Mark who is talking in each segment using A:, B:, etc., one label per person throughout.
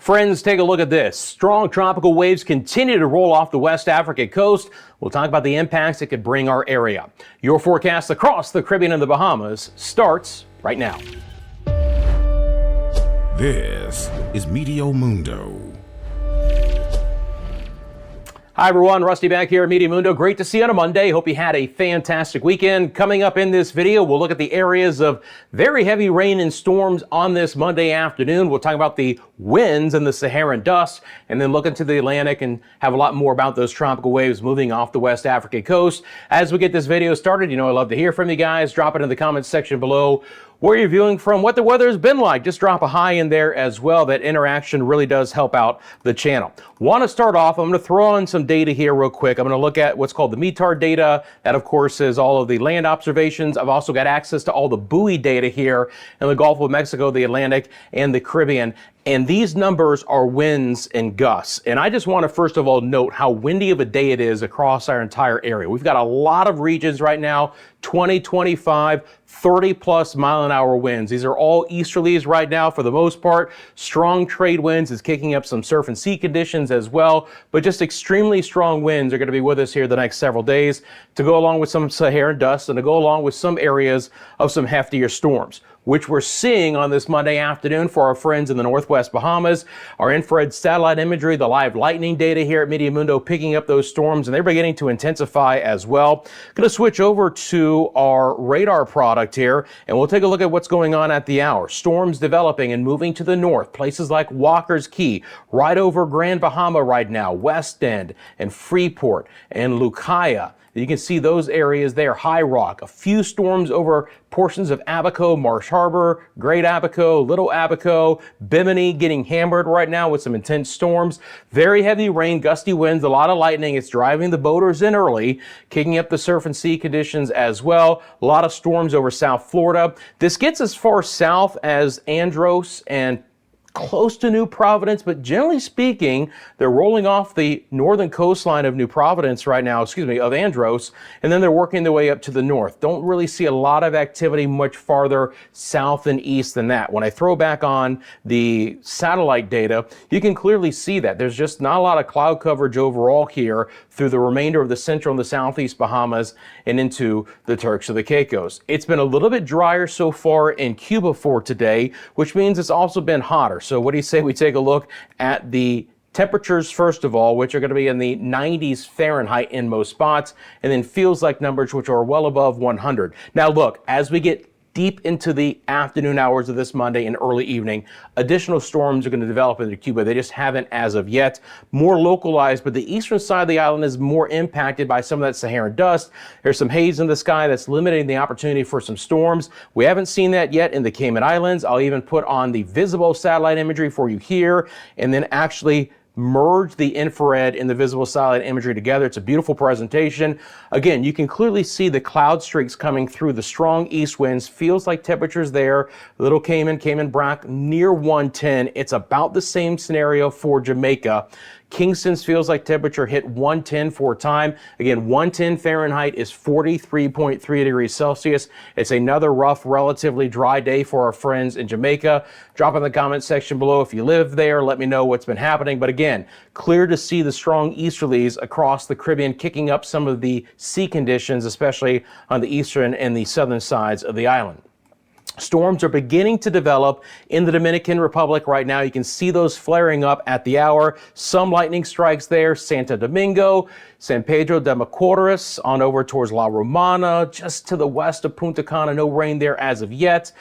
A: Friends, take a look at this. Strong tropical waves continue to roll off the West African coast. We'll talk about the impacts it could bring our area. Your forecast across the Caribbean and the Bahamas starts right now.
B: This is Meteo Mundo.
A: Hi everyone, Rusty back here at Meteo Mundo. Great to see you on a Monday. Hope you had a fantastic weekend. Coming up in this video, we'll look at the areas of very heavy rain and storms on this Monday afternoon. We'll talk about the winds and the Saharan dust, and then look into the Atlantic and have a lot more about those tropical waves moving off the West African coast. As we get this video started, you know I love to hear from you guys. Drop it in the comments section below where you're viewing from, what the weather has been like. Just drop a hi in there as well. That interaction really does help out the channel. Want to start off, I'm going to throw on some data here real quick. I'm going to look at what's called the METAR data. That, of course, is all of the land observations. I've also got access to all the buoy data here in the Gulf of Mexico, the Atlantic, and the Caribbean. And these numbers are winds and gusts. And I just want to first of all note how windy of a day it is across our entire area. We've got a lot of regions right now, 20, 25, 30 plus mile-an-hour winds. These are all easterlies right now for the most part. Strong trade winds is kicking up some surf and sea conditions as well, but just extremely strong winds are going to be with us here the next several days to go along with some Saharan dust and to go along with some areas of some heftier storms, which we're seeing on this Monday afternoon for our friends in the Northwest Bahamas. Our infrared satellite imagery, the live lightning data here at Meteo Mundo picking up those storms, and they're beginning to intensify as well. Going to switch over to our radar product here, and we'll take a look at what's going on at the hour. Storms developing and moving to the north, places like Walker's Key, right over Grand Bahama right now, West End and Freeport and Lucaya. You can see those areas there, High Rock, a few storms over portions of Abaco, Marsh Harbor, Great Abaco, Little Abaco, Bimini getting hammered right now with some intense storms. Very heavy rain, gusty winds, a lot of lightning. It's driving the boaters in early, kicking up the surf and sea conditions as well. A lot of storms over South Florida. This gets as far south as Andros and close to New Providence, but generally speaking, they're rolling off the northern coastline of New Providence right now, of Andros, and then they're working their way up to the north. Don't really see a lot of activity much farther south and east than that. When I throw back on the satellite data, you can clearly see that there's just not a lot of cloud coverage overall here through the remainder of the central and the southeast Bahamas and into the Turks or the Caicos. It's been a little bit drier so far in Cuba for today, which means it's also been hotter. So what do you say we take a look at the temperatures first of all, which are going to be in the 90s Fahrenheit in most spots, and then feels like numbers which are well above 100. Now look, as we get deep into the afternoon hours of this Monday and early evening, additional storms are going to develop into Cuba. They just haven't as of yet. More localized, but the eastern side of the island is more impacted by some of that Saharan dust. There's some haze in the sky that's limiting the opportunity for some storms. We haven't seen that yet in the Cayman Islands. I'll even put on the visible satellite imagery for you here, and then actually merge the infrared and the visible satellite imagery together. It's a beautiful presentation. Again, you can clearly see the cloud streaks coming through the strong east winds. Feels like temperatures there. Little Cayman Brac near 110. It's about the same scenario for Jamaica. Kingston's feels like temperature hit 110 for a time. Again, 110 Fahrenheit is 43.3 degrees Celsius. It's another rough, relatively dry day for our friends in Jamaica. Drop in the comment section below if you live there. Let me know what's been happening. But again, clear to see the strong easterlies across the Caribbean kicking up some of the sea conditions, especially on the eastern and the southern sides of the island. Storms are beginning to develop in the Dominican Republic right now. You can see those flaring up at the hour. Some lightning strikes there. Santo Domingo, San Pedro de Macorís, on over towards La Romana, just to the west of Punta Cana. No rain there as of yet.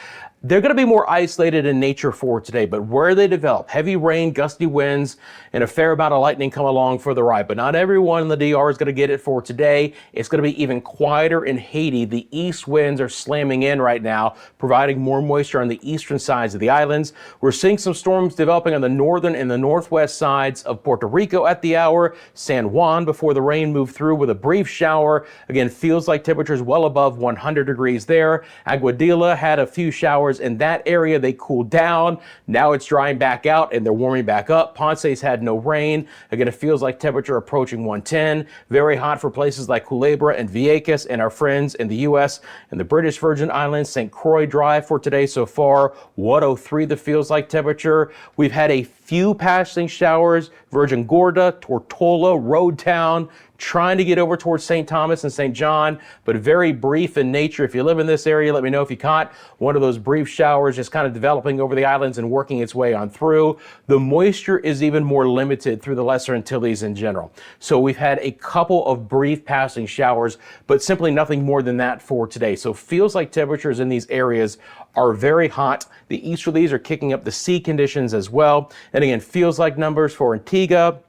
A: They're going to be more isolated in nature for today, but where they develop, heavy rain, gusty winds, and a fair amount of lightning come along for the ride. But not everyone in the DR is going to get it for today. It's going to be even quieter in Haiti. The east winds are slamming in right now, providing more moisture on the eastern sides of the islands. We're seeing some storms developing on the northern and the northwest sides of Puerto Rico at the hour. San Juan, before the rain moved through with a brief shower. Again, feels like temperatures well above 100 degrees there. Aguadilla had a few showers showers in that area. They cooled down. Now it's drying back out and they're warming back up. Ponce's had no rain. Again, it feels like temperature approaching 110. Very hot for places like Culebra and Vieques, and our friends in the U.S. and the British Virgin Islands. St. Croix dry for today so far. 103 the feels like temperature. We've had a few passing showers. Virgin Gorda, Tortola, Road Town, trying to get over towards St. Thomas and St. John, but very brief in nature. If you live in this area, let me know if you caught one of those brief showers just kind of developing over the islands and working its way on through. The moisture is even more limited through the Lesser Antilles in general. So we've had a couple of brief passing showers, but simply nothing more than that for today. So feels like temperatures in these areas are very hot. The easterlies are kicking up the sea conditions as well. And again, feels like numbers for Antigua,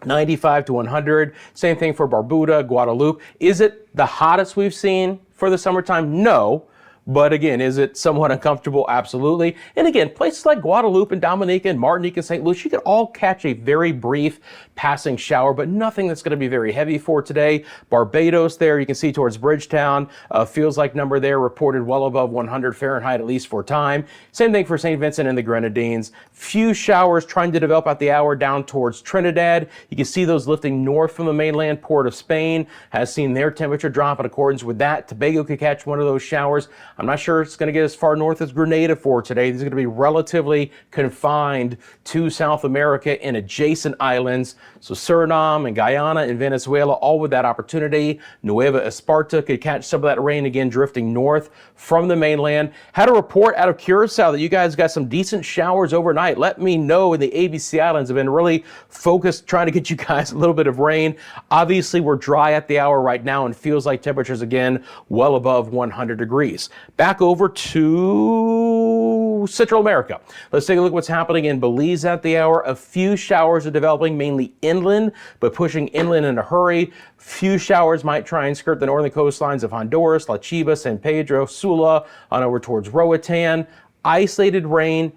A: 95 to 100. Same thing for Barbuda, Guadeloupe. Is it the hottest we've seen for the summertime? No. But again, is it somewhat uncomfortable? Absolutely. And again, places like Guadeloupe and Dominica and Martinique and St. Lucia, you could all catch a very brief passing shower, but nothing that's going to be very heavy for today. Barbados there, you can see towards Bridgetown, feels like number there reported well above 100 Fahrenheit, at least for time. Same thing for St. Vincent and the Grenadines. Few showers trying to develop at the hour down towards Trinidad. You can see those lifting north from the mainland. Port of Spain has seen their temperature drop in accordance with that. Tobago could catch one of those showers. I'm not sure it's going to get as far north as Grenada for today. These are going to be relatively confined to South America and adjacent islands. So Suriname and Guyana and Venezuela, all with that opportunity. Nueva Esparta could catch some of that rain again, drifting north from the mainland. Had a report out of Curacao that you guys got some decent showers overnight. Let me know. And the ABC Islands have been really focused trying to get you guys a little bit of rain. Obviously, we're dry at the hour right now and feels like temperatures again well above 100 degrees. Back over to Central America. Let's take a look at what's happening in Belize at the hour. A few showers are developing mainly inland, but pushing inland in a hurry. Few showers might try and skirt the northern coastlines of Honduras, La Chiva, San Pedro, Sula, on over towards Roatan. Isolated rain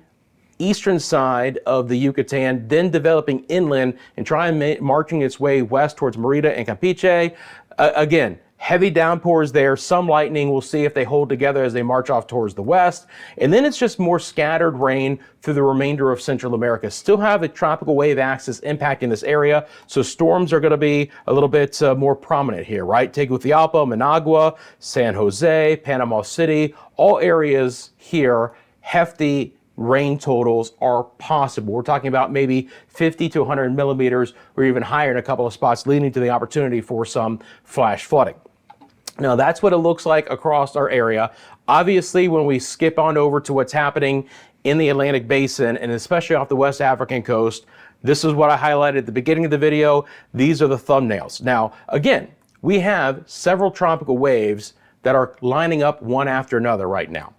A: eastern side of the Yucatan, then developing inland and marching its way west towards Merida and Campeche. Again, heavy downpours there, some lightning. We'll see if they hold together as they march off towards the west. And then it's just more scattered rain through the remainder of Central America. Still have a tropical wave axis impacting this area, so storms are going to be a little bit more prominent here, right? Tegucigalpa, Managua, San Jose, Panama City, all areas here, hefty rain totals are possible. We're talking about maybe 50 to 100 millimeters or even higher in a couple of spots, leading to the opportunity for some flash flooding. Now, that's what it looks like across our area. Obviously, when we skip on over to what's happening in the Atlantic Basin, and especially off the West African coast, this is what I highlighted at the beginning of the video. These are the thumbnails. Now, again, we have several tropical waves that are lining up one after another right now.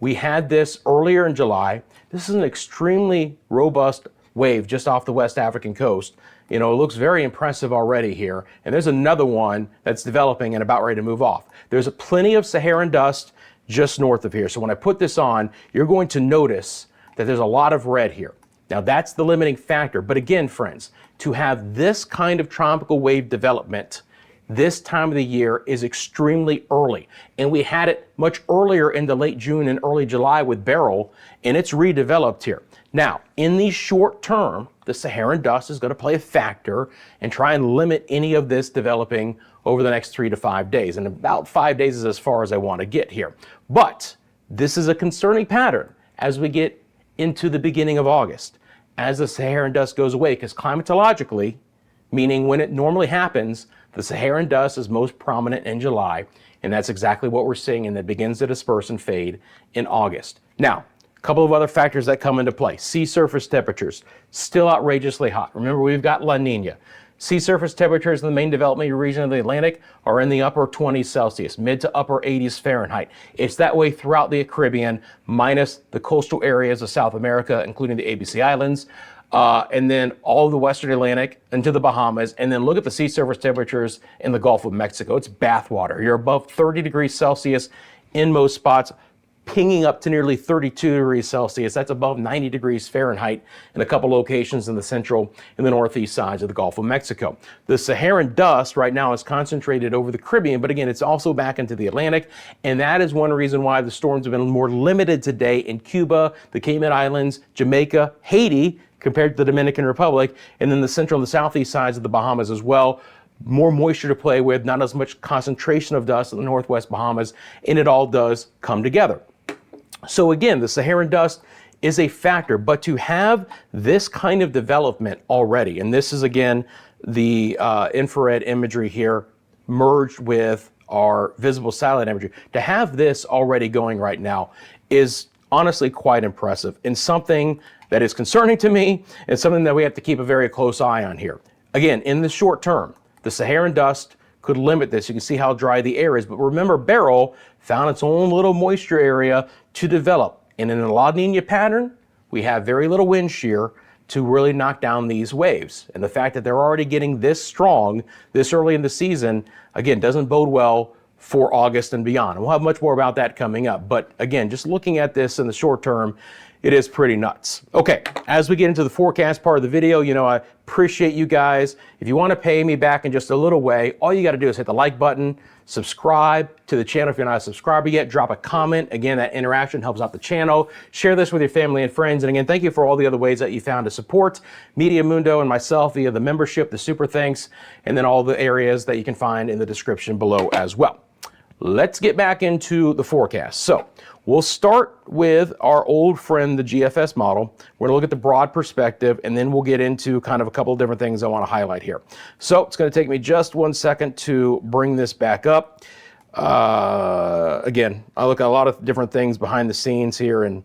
A: We had this earlier in July. This is an extremely robust wave just off the West African coast. You know, it looks very impressive already here. And there's another one that's developing and about ready to move off. There's plenty of Saharan dust just north of here. So when I put this on, you're going to notice that there's a lot of red here. Now that's the limiting factor. But again, friends, to have this kind of tropical wave development this time of the year is extremely early. And we had it much earlier into late June and early July with Beryl, and it's redeveloped here. Now, in the short term, the Saharan dust is going to play a factor and try and limit any of this developing over the next 3 to 5 days. And about 5 days is as far as I want to get here. But this is a concerning pattern as we get into the beginning of August, as the Saharan dust goes away, because climatologically, meaning when it normally happens, the Saharan dust is most prominent in July, and that's exactly what we're seeing, and it begins to disperse and fade in August. Now, a couple of other factors that come into play. Sea surface temperatures, still outrageously hot. Remember, we've got La Nina. Sea surface temperatures in the main development region of the Atlantic are in the upper 20s Celsius, mid to upper 80s Fahrenheit. It's that way throughout the Caribbean, minus the coastal areas of South America, including the ABC Islands. And then all of the Western Atlantic into the Bahamas, and then look at the sea surface temperatures in the Gulf of Mexico. It's bathwater. You're above 30 degrees Celsius in most spots. pinging up to nearly 32 degrees Celsius. That's above 90 degrees Fahrenheit in a couple locations in the central and the northeast sides of the Gulf of Mexico. The Saharan dust right now is concentrated over the Caribbean, but again, it's also back into the Atlantic, and that is one reason why the storms have been more limited today in Cuba, the Cayman Islands, Jamaica, Haiti, compared to the Dominican Republic, and then the central and the southeast sides of the Bahamas as well. More moisture to play with, not as much concentration of dust in the northwest Bahamas, and it all does come together. So again, the Saharan dust is a factor, but to have this kind of development already, and this is again the infrared imagery here merged with our visible satellite imagery, to have this already going right now is honestly quite impressive and something that is concerning to me and something that we have to keep a very close eye on here. Again, in the short term, the Saharan dust could limit this. You can see how dry the air is, but remember, Beryl found its own little moisture area to develop. And in a La Nina pattern, we have very little wind shear to really knock down these waves. And the fact that they're already getting this strong this early in the season, again, doesn't bode well for August and beyond. And we'll have much more about that coming up. But again, just looking at this in the short term, it is pretty nuts. Okay, as we get into the forecast part of the video, you know, I appreciate you guys. If you want to pay me back in just a little way, all you got to do is hit the like button, subscribe to the channel if you're not a subscriber yet, drop a comment. Again, that interaction helps out the channel. Share this with your family and friends. And again, thank you for all the other ways that you found to support Meteo Mundo and myself via the membership, the super thanks, and then all the areas that you can find in the description below as well. Let's get back into the forecast. So we'll start with our old friend, the GFS model. We're gonna look at the broad perspective, and then we'll get into kind of a couple of different things I wanna highlight here. So it's gonna take me just 1 second to bring this back up. Again, I look at a lot of different things behind the scenes here and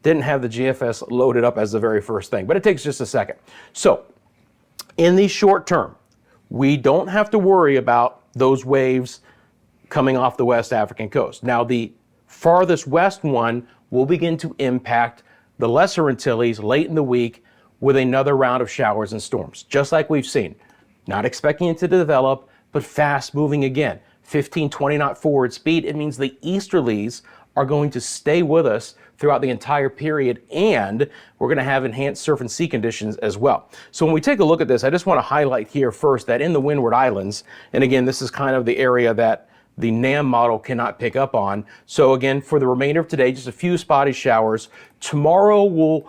A: didn't have the GFS loaded up as the very first thing, but it takes just a second. So in the short term, we don't have to worry about those waves coming off the West African coast. Now, the farthest west one will begin to impact the Lesser Antilles late in the week with another round of showers and storms, just like we've seen. Not expecting it to develop, but fast moving again. 15, 20 knot forward speed. It means the easterlies are going to stay with us throughout the entire period, and we're going to have enhanced surf and sea conditions as well. So when we take a look at this, I just want to highlight here first that in the Windward Islands, and again, this is kind of the area that the NAM model cannot pick up on. So again, for the remainder of today, just a few spotty showers. Tomorrow we'll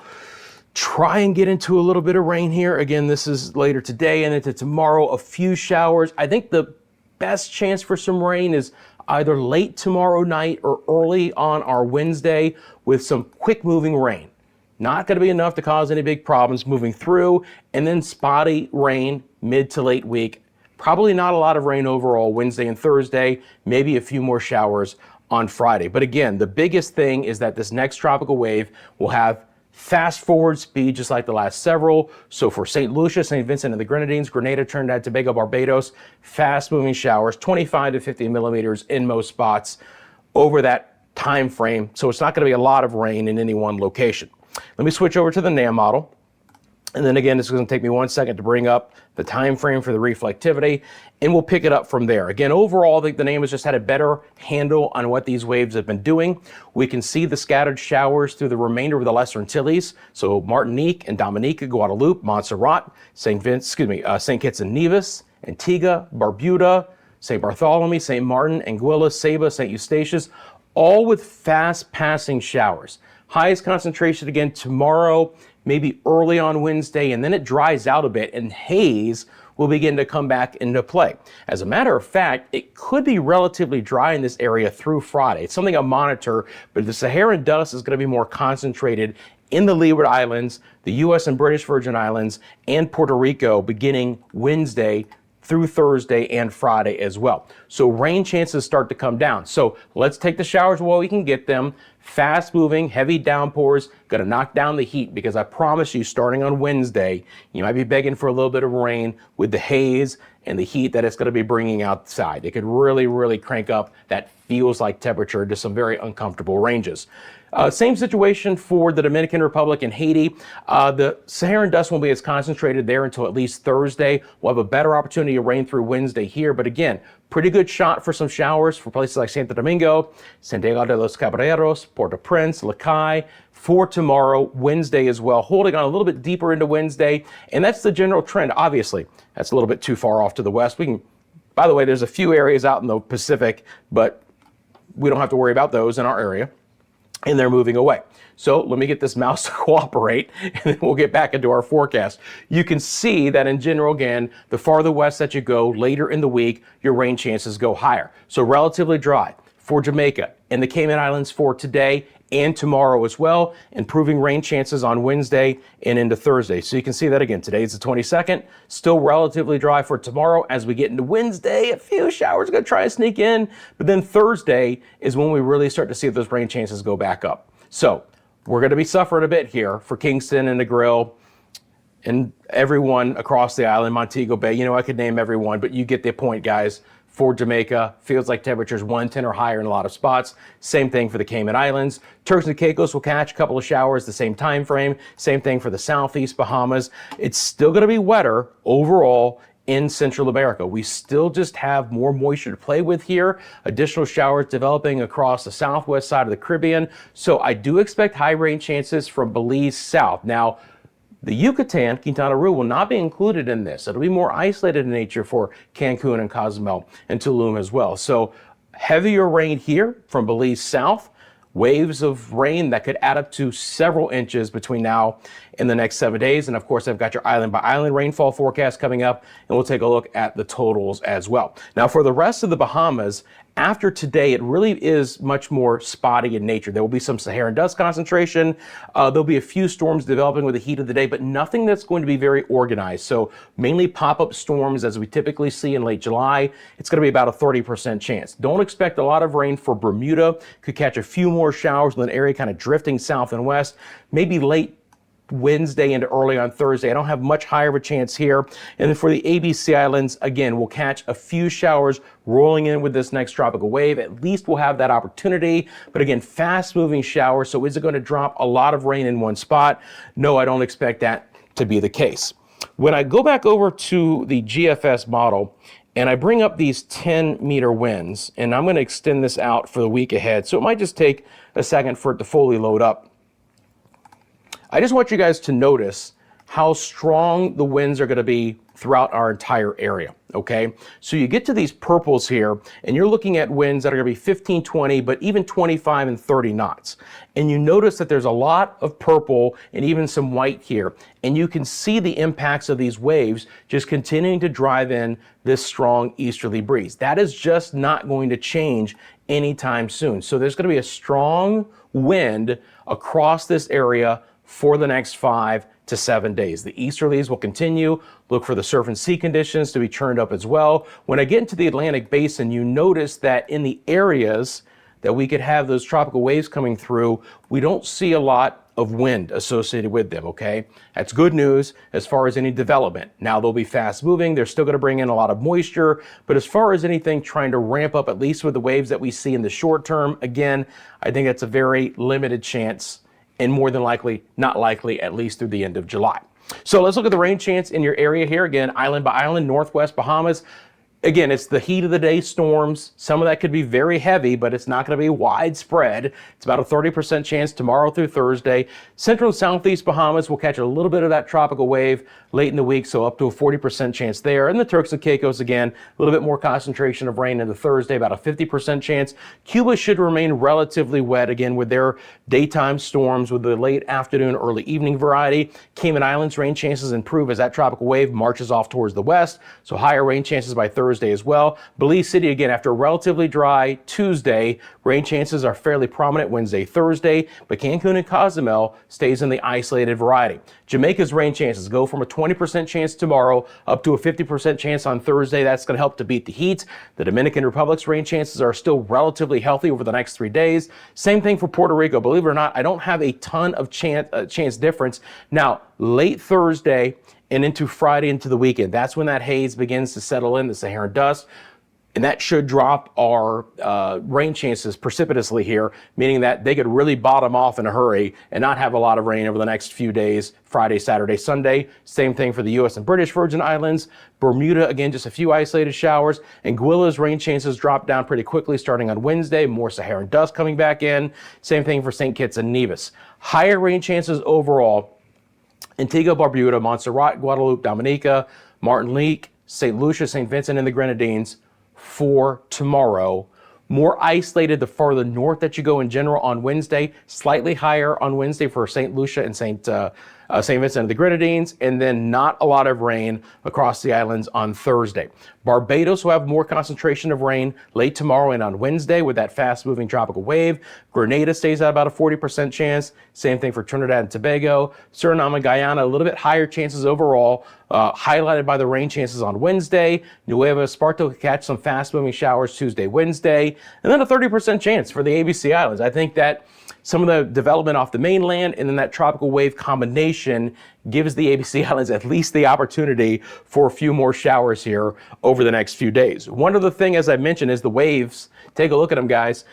A: try and get into a little bit of rain here. Again, this is later today, and into tomorrow, a few showers. I think the best chance for some rain is either late tomorrow night or early on our Wednesday with some quick moving rain. Not going to be enough to cause any big problems moving through, and then spotty rain mid to late week. Probably not a lot of rain overall Wednesday and Thursday, maybe a few more showers on Friday. But again, the biggest thing is that this next tropical wave will have fast forward speed just like the last several. So for St. Lucia, St. Vincent and the Grenadines, Grenada, Trinidad, Tobago, Barbados, fast moving showers, 25 to 50 millimeters in most spots over that time frame. So it's not going to be a lot of rain in any one location. Let me switch over to the NAM model. And then again, this is going to take me 1 second to bring up the time frame for the reflectivity, and we'll pick it up from there. Again, overall, I think the NAM has just had a better handle on what these waves have been doing. We can see the scattered showers through the remainder of the Lesser Antilles. So Martinique and Dominica, Guadeloupe, Montserrat, St. Kitts and Nevis, Antigua, Barbuda, St. Bartholomew, St. Martin, Anguilla, Saba, St. Eustatius, all with fast passing showers. Highest concentration again tomorrow, maybe early on Wednesday, and then it dries out a bit and haze will begin to come back into play. As a matter of fact, it could be relatively dry in this area through Friday. It's something I'll monitor, but the Saharan dust is going to be more concentrated in the Leeward Islands, the U.S. and British Virgin Islands, and Puerto Rico beginning Wednesday through Thursday and Friday as well. So rain chances start to come down. So let's take the showers while we can get them. Fast moving, heavy downpours, gonna knock down the heat, because I promise you, starting on Wednesday, you might be begging for a little bit of rain with the haze and the heat that it's gonna be bringing outside. It could really, really crank up that feels like temperature to some very uncomfortable ranges. Same situation for the Dominican Republic and Haiti. The Saharan dust won't be as concentrated there until at least Thursday. We'll have a better opportunity of rain through Wednesday here. But again, pretty good shot for some showers for places like Santo Domingo, Santiago de los Caballeros, Port-au-Prince, Lacai for tomorrow, Wednesday as well, holding on a little bit deeper into Wednesday. And that's the general trend. Obviously, that's a little bit too far off to the west. By the way, there's a few areas out in the Pacific, but we don't have to worry about those in our area. And they're moving away. So let me get this mouse to cooperate, and then we'll get back into our forecast. You can see that in general, again, the farther west that you go, later in the week, your rain chances go higher. So relatively dry for Jamaica and the Cayman Islands for today and tomorrow as well, improving rain chances on Wednesday and into Thursday. So you can see that again. Today is the 22nd, still relatively dry for tomorrow. As we get into Wednesday, a few showers are gonna try to sneak in, but then Thursday is when we really start to see those rain chances go back up. So we're gonna be suffering a bit here for Kingston and Negril and everyone across the island, Montego Bay. You know, I could name everyone, but you get the point, guys. For Jamaica, feels like temperatures 110 or higher in a lot of spots. Same thing for the Cayman Islands. Turks and Caicos will catch a couple of showers the same time frame. Same thing for the Southeast Bahamas. It's still going to be wetter overall in Central America. We still just have more moisture to play with here. Additional showers developing across the southwest side of the Caribbean. So I do expect high rain chances from Belize south. Now, the Yucatan, Quintana Roo, will not be included in this. It'll be more isolated in nature for Cancun and Cozumel and Tulum as well. So heavier rain here from Belize south, waves of rain that could add up to several inches between now and the next 7 days. And of course, I've got your island by island rainfall forecast coming up, and we'll take a look at the totals as well. Now for the rest of the Bahamas, after today, it really is much more spotty in nature. There will be some Saharan dust concentration. There'll be a few storms developing with the heat of the day, but nothing that's going to be very organized. So mainly pop-up storms as we typically see in late July. It's going to be about a 30% chance. Don't expect a lot of rain for Bermuda. Could catch a few more showers with an area kind of drifting south and west, maybe late Wednesday into early on Thursday. I don't have much higher of a chance here. And then for the ABC Islands, again, we'll catch a few showers rolling in with this next tropical wave. At least we'll have that opportunity. But again, fast moving showers. So is it going to drop a lot of rain in one spot? No, I don't expect that to be the case. When I go back over to the GFS model and I bring up these 10-meter winds, and I'm going to extend this out for the week ahead. So it might just take a second for it to fully load up. I just want you guys to notice how strong the winds are going to be throughout our entire area, okay? So you get to these purples here, and you're looking at winds that are going to be 15, 20, but even 25 and 30 knots. And you notice that there's a lot of purple and even some white here. And you can see the impacts of these waves just continuing to drive in this strong easterly breeze. That is just not going to change anytime soon. So there's going to be a strong wind across this area for the next 5 to 7 days. The easterlies will continue. Look for the surf and sea conditions to be churned up as well. When I get into the Atlantic Basin, you notice that in the areas that we could have those tropical waves coming through, we don't see a lot of wind associated with them, okay? That's good news as far as any development. Now they'll be fast moving. They're still going to bring in a lot of moisture, but as far as anything trying to ramp up, at least with the waves that we see in the short term, again, I think that's a very limited chance, and more than likely, not likely, at least through the end of July. So let's look at the rain chance in your area here. Again, island by island, northwest Bahamas. Again, it's the heat of the day storms. Some of that could be very heavy, but it's not going to be widespread. It's about a 30% chance tomorrow through Thursday. Central and southeast Bahamas will catch a little bit of that tropical wave late in the week, so up to a 40% chance there. And the Turks and Caicos, again, a little bit more concentration of rain into Thursday, about a 50% chance. Cuba should remain relatively wet, again, with their daytime storms with the late afternoon, early evening variety. Cayman Islands rain chances improve as that tropical wave marches off towards the west, so higher rain chances by Thursday as well. Belize City, again, after a relatively dry Tuesday, rain chances are fairly prominent Wednesday, Thursday, but Cancun and Cozumel stays in the isolated variety. Jamaica's rain chances go from a 20% chance tomorrow up to a 50% chance on Thursday. That's going to help to beat the heat. The Dominican Republic's rain chances are still relatively healthy over the next 3 days. Same thing for Puerto Rico. Believe it or not, I don't have a ton of chance difference. Now, late Thursday and into Friday into the weekend, that's when that haze begins to settle in, the Saharan dust. And that should drop our rain chances precipitously here, meaning that they could really bottom off in a hurry and not have a lot of rain over the next few days, Friday, Saturday, Sunday. Same thing for the U.S. and British Virgin Islands. Bermuda, again, just a few isolated showers. Anguilla's rain chances drop down pretty quickly starting on Wednesday. More Saharan dust coming back in. Same thing for St. Kitts and Nevis. Higher rain chances overall. Antigua, Barbuda, Montserrat, Guadeloupe, Dominica, Martinique, St. Lucia, St. Vincent, and the Grenadines for tomorrow. More isolated the farther north that you go in general on Wednesday, slightly higher on Wednesday for St. Lucia and St. Vincent and the Grenadines, and then not a lot of rain across the islands on Thursday. Barbados will have more concentration of rain late tomorrow and on Wednesday with that fast-moving tropical wave. Grenada stays at about a 40% chance. Same thing for Trinidad and Tobago. Suriname and Guyana, a little bit higher chances overall, highlighted by the rain chances on Wednesday. Nueva Esparto could catch some fast-moving showers Tuesday, Wednesday, and then a 30% chance for the ABC Islands. I think that some of the development off the mainland and then that tropical wave combination gives the ABC Islands at least the opportunity for a few more showers here over the next few days. One other thing, as I mentioned, is the waves. Take a look at them, guys.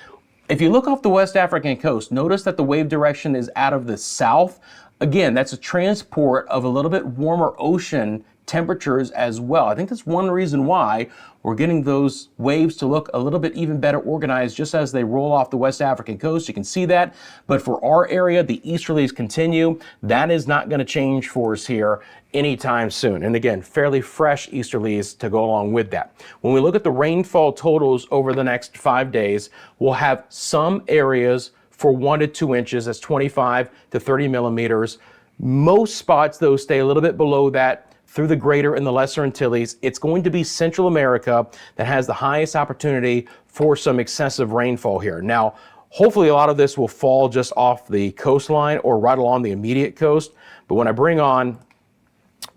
A: If you look off the West African coast, notice that the wave direction is out of the south. Again, that's a transport of a little bit warmer ocean temperatures as well. I think that's one reason why we're getting those waves to look a little bit even better organized just as they roll off the West African coast. You can see that. But for our area, the easterlies continue. That is not going to change for us here anytime soon. And again, fairly fresh easterlies to go along with that. When we look at the rainfall totals over the next 5 days, we'll have some areas for 1 to 2 inches. That's 25 to 30 millimeters. Most spots, though, stay a little bit below that through the Greater and the Lesser Antilles. It's going to be Central America that has the highest opportunity for some excessive rainfall here. Now, hopefully a lot of this will fall just off the coastline or right along the immediate coast. But when I bring on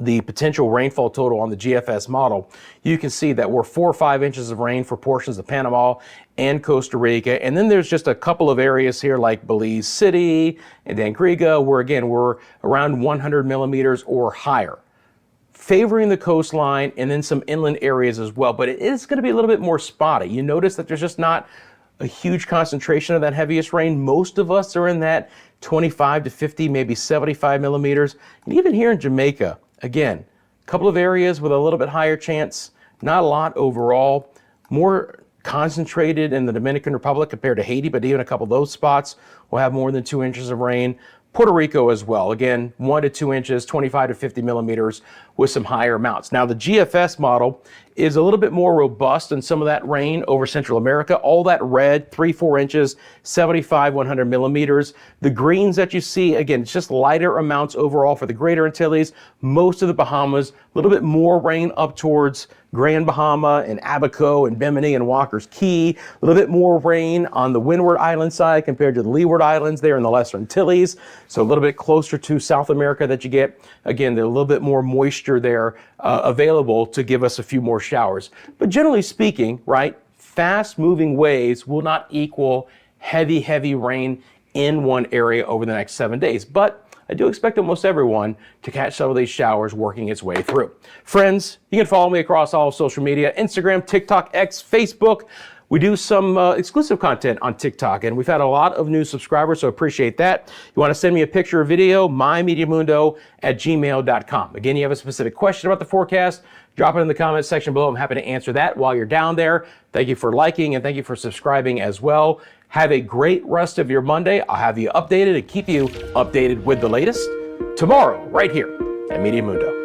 A: the potential rainfall total on the GFS model, you can see that we're 4 or 5 inches of rain for portions of Panama and Costa Rica. And then there's just a couple of areas here like Belize City and Antigua, where again, we're around 100 millimeters or higher, favoring the coastline and then some inland areas as well. But it is going to be a little bit more spotty. You notice that there's just not a huge concentration of that heaviest rain. Most of us are in that 25 to 50, maybe 75 millimeters. And even here in Jamaica, again, a couple of areas with a little bit higher chance, not a lot overall. More concentrated in the Dominican Republic compared to Haiti, but even a couple of those spots will have more than 2 inches of rain. Puerto Rico as well, again, 1 to 2 inches, 25 to 50 millimeters with some higher amounts. Now, the GFS model is a little bit more robust in some of that rain over Central America. All that red, 3-4 inches, 75, 100 millimeters. The greens that you see, again, it's just lighter amounts overall for the Greater Antilles, most of the Bahamas, a little bit more rain up towards Grand Bahama and Abaco and Bimini and Walker's Key. A little bit more rain on the Windward Island side compared to the Leeward Islands there in the Lesser Antilles. So a little bit closer to South America that you get. Again, there's a little bit more moisture there available to give us a few more showers. But generally speaking, right, fast moving waves will not equal heavy rain in one area over the next 7 days. But I do expect almost everyone to catch some of these showers working its way through. Friends, you can follow me across all social media, Instagram, TikTok, X, Facebook. We do some exclusive content on TikTok, and we've had a lot of new subscribers, so appreciate that. You want to send me a picture or video, myMediaMundo@gmail.com. Again, you have a specific question about the forecast, drop it in the comments section below. I'm happy to answer that while you're down there. Thank you for liking, and thank you for subscribing as well. Have a great rest of your Monday. I'll have you updated and keep you updated with the latest tomorrow, right here at Meteo Mundo.